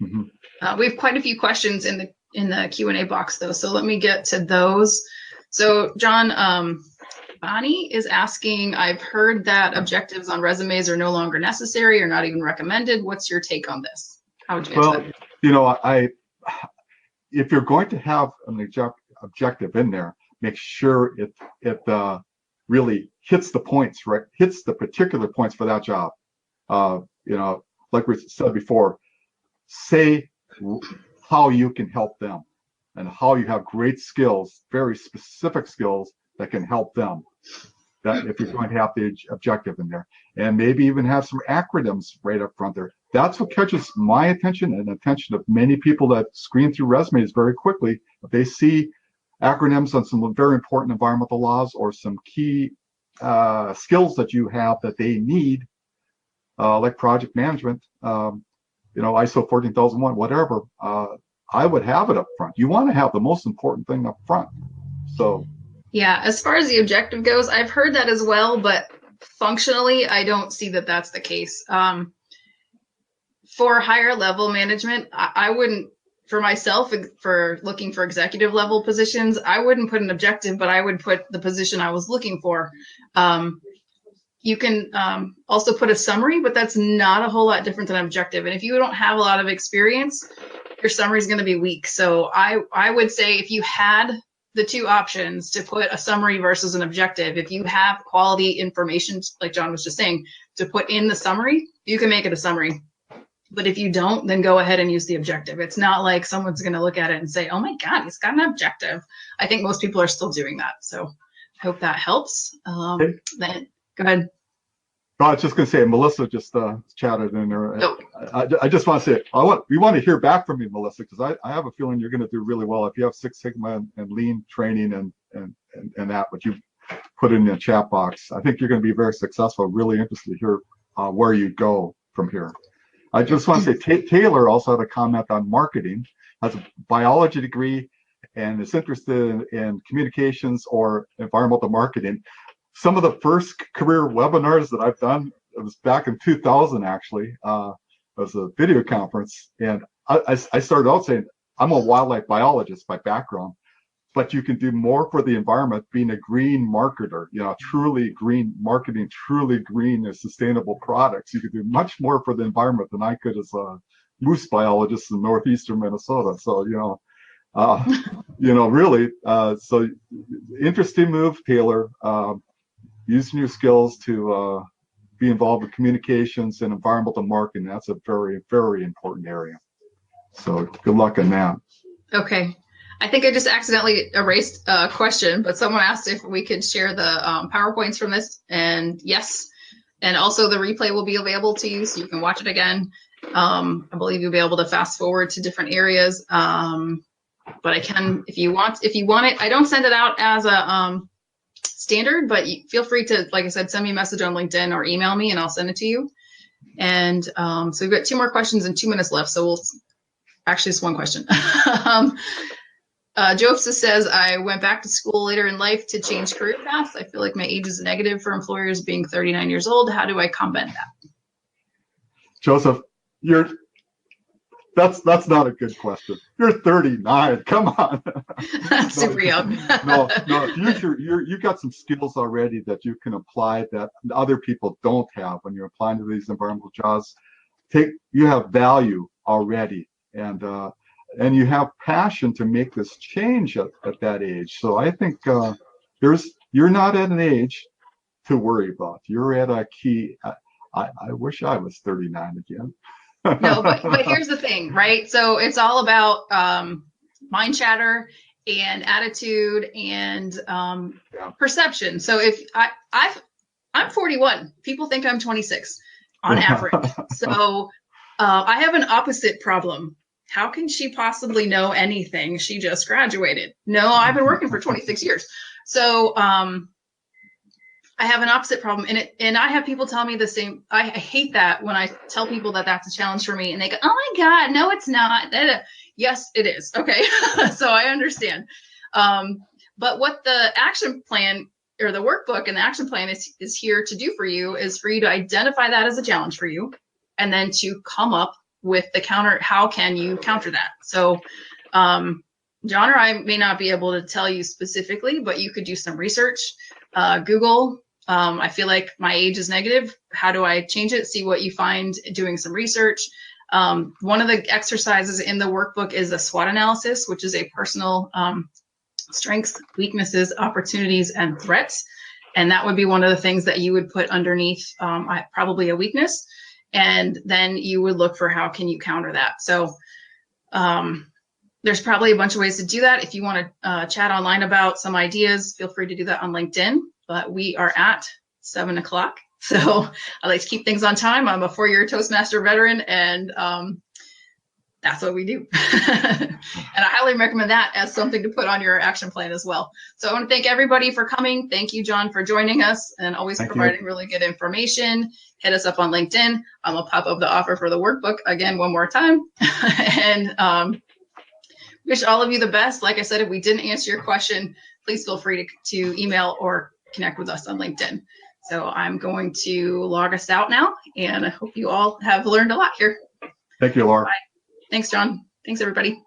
Mm-hmm. We have quite a few questions in the Q&A box though, so let me get to those. So John, Bonnie is asking, I've heard that objectives on resumes are no longer necessary or not even recommended. What's your take on this? How would you answer that? You know, if you're going to have an objective in there, make sure it really hits the points, right? Hits the particular points for that job. You know, like we said before, say how you can help them and how you have great skills, very specific skills that can help them. That if you're going to have the objective in there, and maybe even have some acronyms right up front there. That's what catches my attention and the attention of many people that screen through resumes very quickly. If they see acronyms on some very important environmental laws or some key skills that you have that they need, like project management, you know, ISO 14001, whatever, I would have it up front. You want to have the most important thing up front. So. Yeah, as far as the objective goes, I've heard that as well, but functionally, I don't see that that's the case. For higher level management, I wouldn't, for myself, for looking for executive level positions, I wouldn't put an objective, but I would put the position I was looking for. You can also put a summary, but that's not a whole lot different than an objective. And if you don't have a lot of experience, your summary is going to be weak. So I would say if you had the two options to put a summary versus an objective, if you have quality information, like John was just saying, to put in the summary, you can make it a summary. But if you don't, then go ahead and use the objective. It's not like someone's going to look at it and say, oh my God, he's got an objective. I think most people are still doing that. So I hope that helps. Then go ahead. No, I was just going to say, Melissa just chatted in there. Nope. I just want to say, we want to hear back from you, Melissa, because I have a feeling you're going to do really well if you have Six Sigma and Lean training and that, what you put in the chat box. I think you're going to be very successful. Really interested to hear where you go from here. I just want to say, Taylor also had a comment on marketing, has a biology degree, and is interested in communications or environmental marketing. Some of the first career webinars that I've done, it was back in 2000 actually. It was a video conference, and I started out saying, I'm a wildlife biologist by background, but you can do more for the environment being a green marketer, you know, truly green marketing, truly green and sustainable products. You could do much more for the environment than I could as a moose biologist in northeastern Minnesota. So, you know, really, so interesting move, Taylor. Using your skills to be involved with communications and environmental marketing, that's a very, very important area. So good luck on that. Okay. I think I just accidentally erased a question, but someone asked if we could share the PowerPoints from this, and yes. And also the replay will be available to you, so you can watch it again. I believe you'll be able to fast forward to different areas. But I can, if you want it. I don't send it out as a standard, but feel free to, like I said, send me a message on LinkedIn or email me and I'll send it to you. And so we've got 2 more questions and 2 minutes left. So actually it's one question. Joseph says, I went back to school later in life to change career paths. I feel like my age is a negative for employers being 39 years old. How do I combat that? Joseph, that's not a good question. You're 39. Come on. Super young. No. You got some skills already that you can apply that other people don't have when you're applying to these environmental jobs. You have value already, and you have passion to make this change at that age. So I think you're not at an age to worry about. You're at a key. I wish I was 39 again. No, but here's the thing, right? So it's all about mind chatter and attitude and perception. So if I'm 41, people think I'm 26 on average. So I have an opposite problem. How can she possibly know anything? She just graduated. No, I've been working for 26 years. So I have an opposite problem, and I have people tell me the same. I hate that when I tell people that that's a challenge for me, and they go, "Oh my God, no, it's not." Yes, it is. Okay, so I understand. But what the action plan or the workbook and the action plan is here to do for you is for you to identify that as a challenge for you, and then to come up with the counter. How can you counter that? So John or I may not be able to tell you specifically, but you could do some research. Google, I feel like my age is negative. How do I change it? See what you find doing some research. One of the exercises in the workbook is a SWOT analysis, which is a personal strengths, weaknesses, opportunities, and threats. And that would be one of the things that you would put underneath probably a weakness. And then you would look for how can you counter that. So there's probably a bunch of ways to do that. If you want to chat online about some ideas, feel free to do that on LinkedIn. But we are at 7 o'clock. So I like to keep things on time. I'm a 4-year Toastmaster veteran, and that's what we do. And I highly recommend that as something to put on your action plan as well. So I want to thank everybody for coming. Thank you, John, for joining us and always providing really good information. Hit us up on LinkedIn. I'm going to pop up the offer for the workbook again one more time. And wish all of you the best. Like I said, if we didn't answer your question, please feel free to email or connect with us on LinkedIn. So I'm going to log us out now, and I hope you all have learned a lot here. Thank you, Laura. Bye. Thanks, John. Thanks, everybody.